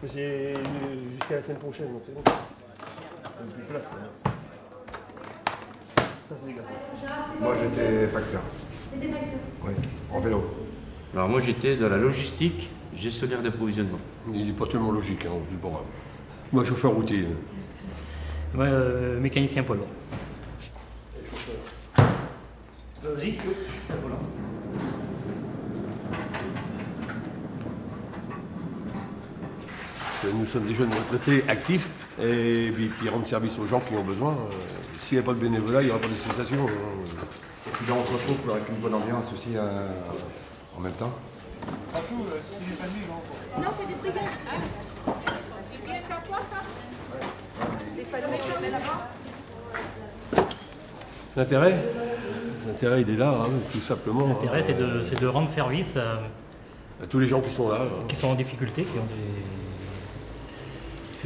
Mais c'est jusqu'à la semaine prochaine, donc c'est bon. Il n'y a plus de place. Hein. Ça, c'est des gâteaux. Moi, j'étais facteur. T'étais facteur? Oui, en vélo. Alors moi j'étais dans la logistique, gestionnaire d'approvisionnement. Il n'est pas tellement logique, hein, c'est pas grave. Moi, chauffeur routier. Moi, mécanicien poids lourd. Vas-y. Nous sommes des jeunes retraités actifs et puis qui rendent service aux gens qui ont besoin. S'il n'y a pas de bénévolat, il n'y aura pas d'association. Et puis là, on se retrouve avec une bonne ambiance aussi en même temps. Non, c'est des brigades. C'est bien ça, quoi, ça? Les familles là-bas. L'intérêt, il est là, hein, tout simplement. L'intérêt, c'est de rendre service à tous les gens qui sont là. qui sont en difficulté, qui ont des...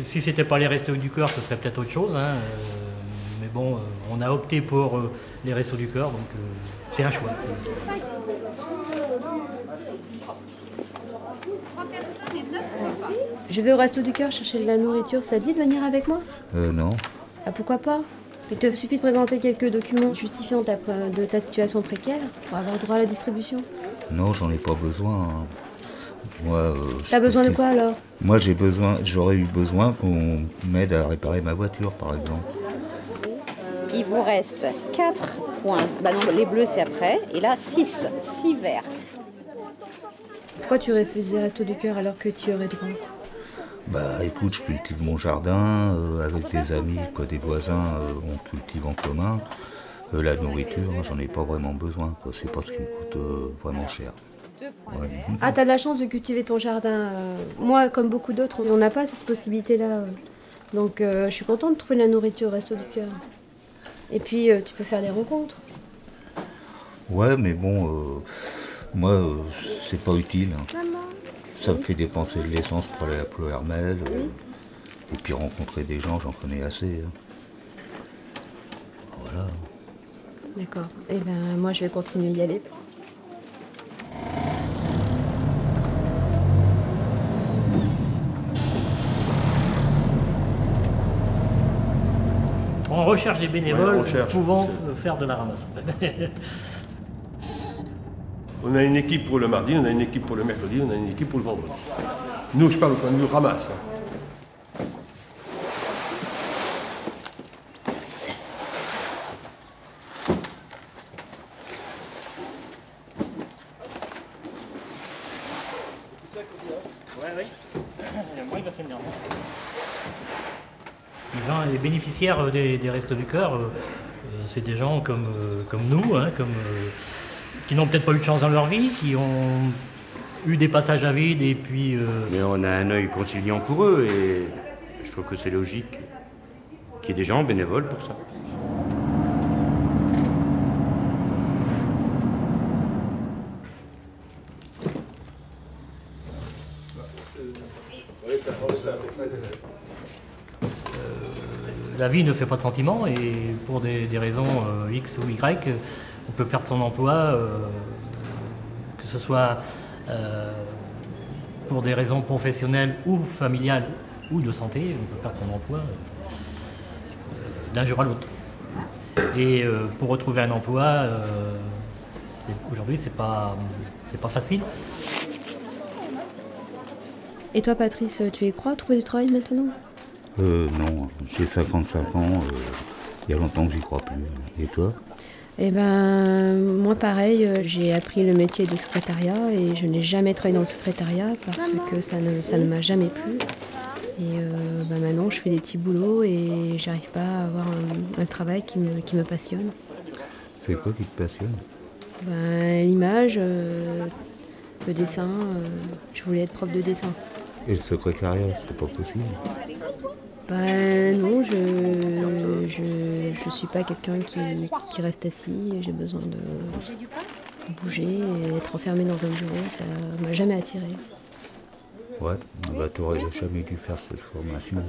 Si c'était pas les Restos du Cœur, ce serait peut-être autre chose. Hein, mais bon, on a opté pour les Restos du Cœur, donc c'est un choix. 3 personnes et 9 repas. Je vais au Resto du Cœur chercher de la nourriture, ça te dit de venir avec moi? Non. Ah, pourquoi pas? Il te suffit de présenter quelques documents justifiant de ta situation précaire pour avoir droit à la distribution. Non, j'en ai pas besoin. Moi, T'as besoin de quoi alors? Moi, j'aurais eu besoin qu'on m'aide à réparer ma voiture, par exemple. Il vous reste 4 points. Bah non, les bleus c'est après. Et là, 6 verts. Pourquoi tu refuses les Restos du Cœur alors que tu aurais droit? Bah écoute, je cultive mon jardin, avec des amis, quoi, des voisins, on cultive en commun. La nourriture, j'en ai pas vraiment besoin, quoi. C'est pas ce qui me coûte vraiment cher. Ouais. Ah, t'as de la chance de cultiver ton jardin. Moi, comme beaucoup d'autres, on n'a pas cette possibilité-là. Donc je suis contente de trouver de la nourriture au Resto du Cœur. Et puis tu peux faire des rencontres. Ouais, mais bon, moi, c'est pas utile. Hein. Ça me fait dépenser de l'essence pour aller à Ploërmel. Et puis rencontrer des gens, j'en connais assez. Hein. Voilà. D'accord. Eh ben moi, je vais continuer à y aller. On recherche des bénévoles Ouais, pouvant faire de la ramasse. On a une équipe pour le mardi, on a une équipe pour le mercredi, on a une équipe pour le vendredi. Nous, je parle au point de vue ramasse. Hein. Les bénéficiaires des Restos du Cœur, c'est des gens comme nous, hein, qui n'ont peut-être pas eu de chance dans leur vie, qui ont eu des passages à vide et puis... Mais on a un œil conciliant pour eux et je trouve que c'est logique qu'il y ait des gens bénévoles pour ça. La vie ne fait pas de sentiments et pour des raisons X ou Y, on peut perdre son emploi, que ce soit pour des raisons professionnelles ou familiales ou de santé, on peut perdre son emploi d'un jour à l'autre. Et pour retrouver un emploi, aujourd'hui c'est pas facile. Et toi, Patrice, tu y crois à trouver du travail maintenant? Non, j'ai 55 ans, il y a longtemps que j'y crois plus. Et toi? Eh ben, moi pareil, j'ai appris le métier de secrétariat et je n'ai jamais travaillé dans le secrétariat parce que ça ne m'a jamais plu. Et maintenant, je fais des petits boulots et j'arrive pas à avoir un travail qui me passionne. C'est quoi qui te passionne? L'image, le dessin, je voulais être prof de dessin. Et le secrétariat, c'est pas possible? Non, je suis pas quelqu'un qui reste assis. J'ai besoin de bouger et être enfermé dans un bureau, ça m'a jamais attiré. Ouais, bah t'aurais jamais dû faire cette formation.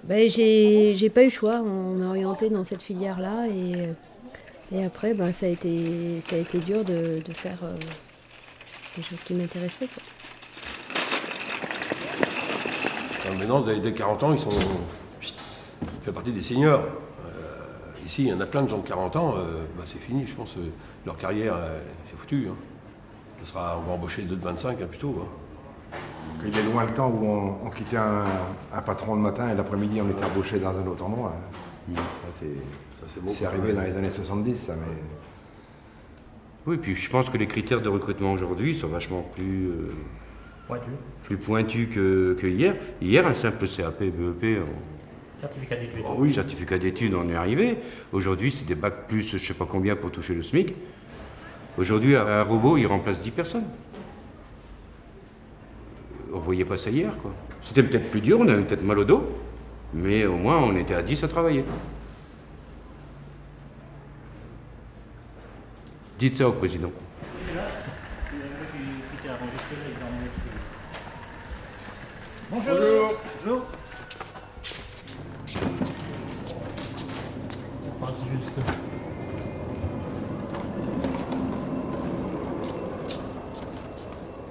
J'ai pas eu le choix, on m'a orientée dans cette filière-là et après ça a été dur de faire des choses qui m'intéressaient, quoi. Maintenant, dès 40 ans, ils sont... Ça fait partie des seniors. Ici, il y en a plein de gens de 40 ans, c'est fini, je pense. Leur carrière, c'est foutu. Hein. On va embaucher 2 de 25 plutôt. Hein. Il est loin le temps où on quittait un patron le matin et l'après-midi on était embauché dans un autre endroit. C'est arrivé dans les années 70, ça, mais... Oui, puis je pense que les critères de recrutement aujourd'hui sont vachement plus pointus que hier. Hier, un simple CAP, BEP... Certificat d'études. Oh oui, certificat d'études, on est arrivé. Aujourd'hui, c'est des bacs plus, je sais pas combien pour toucher le SMIC. Aujourd'hui, un robot, il remplace 10 personnes. On voyait pas ça hier, quoi. C'était peut-être plus dur, on avait peut-être mal au dos, mais au moins, on était à 10 à travailler. Dites ça au président. Bonjour. Bonjour.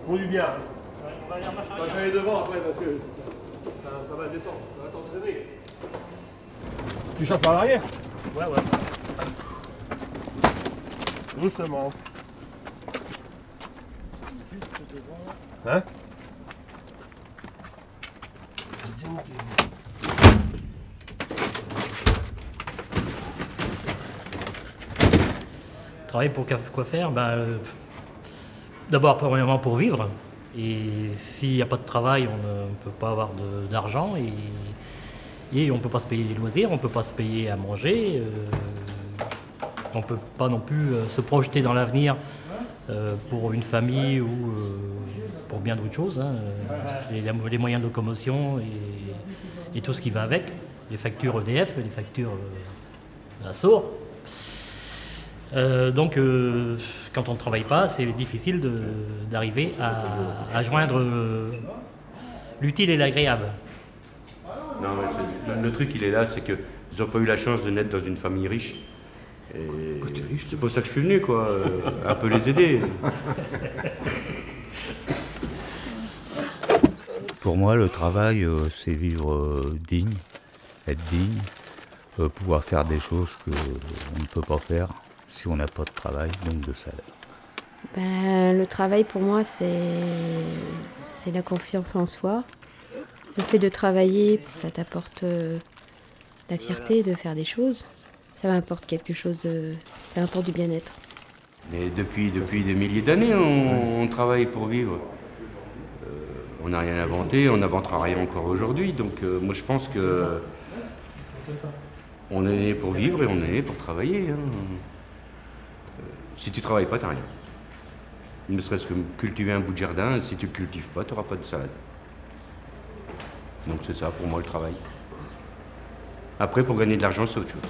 On du bien. On va aller devant après parce que ça va descendre, ça va t'entraîner. Tu cherches par l'arrière? Ouais. Doucement. Hein? Travailler pour quoi faire? D'abord, premièrement, pour vivre. Et s'il n'y a pas de travail, on ne peut pas avoir d'argent et on ne peut pas se payer les loisirs, on ne peut pas se payer à manger. On ne peut pas non plus se projeter dans l'avenir pour une famille ou pour bien d'autres choses. Hein. Les moyens de locomotion et tout ce qui va avec. Les factures EDF, les factures Assaut. Donc, quand on ne travaille pas, c'est difficile d'arriver à joindre l'utile et l'agréable. Non, mais le truc, il est là, c'est qu'ils n'ont pas eu la chance de naître dans une famille riche. C'est pour ça que je suis venu, quoi. Un peu les aider. Pour moi, le travail, c'est vivre digne, être digne, pouvoir faire des choses qu'on ne peut pas faire si on n'a pas de travail, donc de salaire. Le travail pour moi c'est la confiance en soi. Le fait de travailler, ça t'apporte la fierté de faire des choses. Ça m'apporte quelque chose ça m'apporte du bien-être. Mais depuis des milliers d'années, on travaille pour vivre. On n'a rien inventé, on n'inventera rien encore aujourd'hui. Donc moi je pense que on est né pour vivre et on est né pour travailler. Hein. Si tu travailles pas, t'as rien. Ne serait-ce que cultiver un bout de jardin, si tu ne le cultives pas, tu n'auras pas de salade. Donc c'est ça pour moi le travail. Après, pour gagner de l'argent, c'est autre chose.